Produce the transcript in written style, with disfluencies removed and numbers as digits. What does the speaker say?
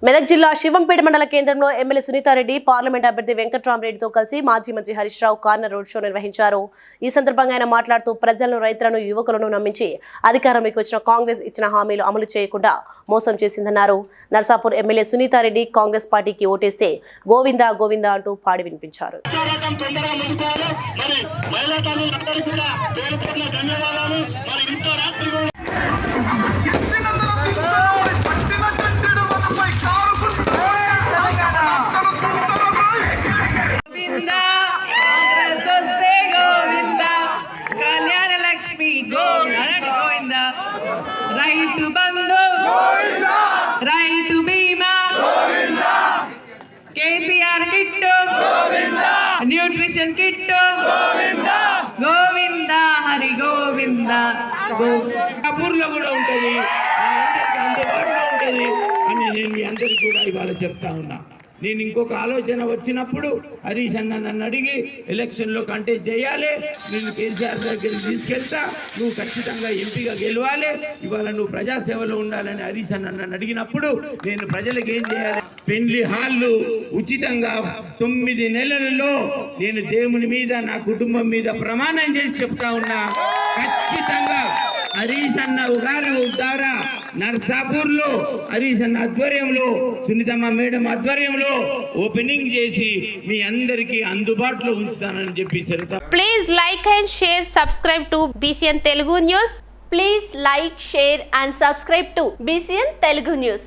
మెదక్ జిల్లా శివంపేట మండల కేంద్రంలో ఎమ్మెల్యే సునీతారెడ్డి పార్లమెంట్ అభ్యర్థి వెంకట్రామరెడ్డితో కలిసి మాజీ మంత్రి Harish Rao corner road show నిర్వహించారు. ఈ సందర్భంగా ఆయన మాట్లాడుతూ ప్రజలను, రైతులను, యువకులను నమ్మించి అధికారంలోకి వచ్చిన కాంగ్రెస్ ఇచ్చిన హామీలు అమలు చేయకుండా మోసం చేసిందన్నారు. నర్సాపూర్ ఎమ్మెల్యే సునీతారెడ్డి కాంగ్రెస్ పార్టీకి ఓటేస్తే గోవిందా గోవిందా అంటూ పాడి వినిపించారు. రైతు Bandhu Rythu Bima KCR kit nutrition kit Govinda Hari Govinda కబూర్లో కూడా ఉంటుంది, అందుబాటులో ఉంటుంది అని నేను మీ అందరికీ కూడా ఇవాళ చెప్తా ఉన్నా. నేను ఇంకొక ఆలోచన వచ్చినప్పుడు హరీష్ అన్న నన్ను అడిగి ఎలక్షన్లో కంటెస్ట్ చేయాలి, నేను కేసీఆర్ దగ్గరికి తీసుకెళ్తా, నువ్వు ఖచ్చితంగా ఎంపీగా గెలవాలి, ఇవాళ నువ్వు ప్రజాసేవలో ఉండాలని హరీష్ అన్న నన్ను అడిగినప్పుడు నేను ప్రజలకు ఏం చేయాలి, పెళ్లి హాళ్ళు ఉచితంగా 9 నెలలలో నేను దేవుని మీద నా కుటుంబం మీద ప్రమాణం చేసి చెప్తా ఉన్నా. ఖచ్చితంగా హరీష్ అన్న ఉగాది ద్వారా నర్సాపూర్ లో హరీష్ అన్న ఆధ్వర్యంలో, సునీతమ్మ మేడం ఆధ్వర్యంలో ఓపెనింగ్ చేసి మీ అందరికీ అందుబాటులో ఉంచుతానని చెప్పి. Please like and share, subscribe to BCN Telugu News. Please like, share and subscribe to BCN Telugu News.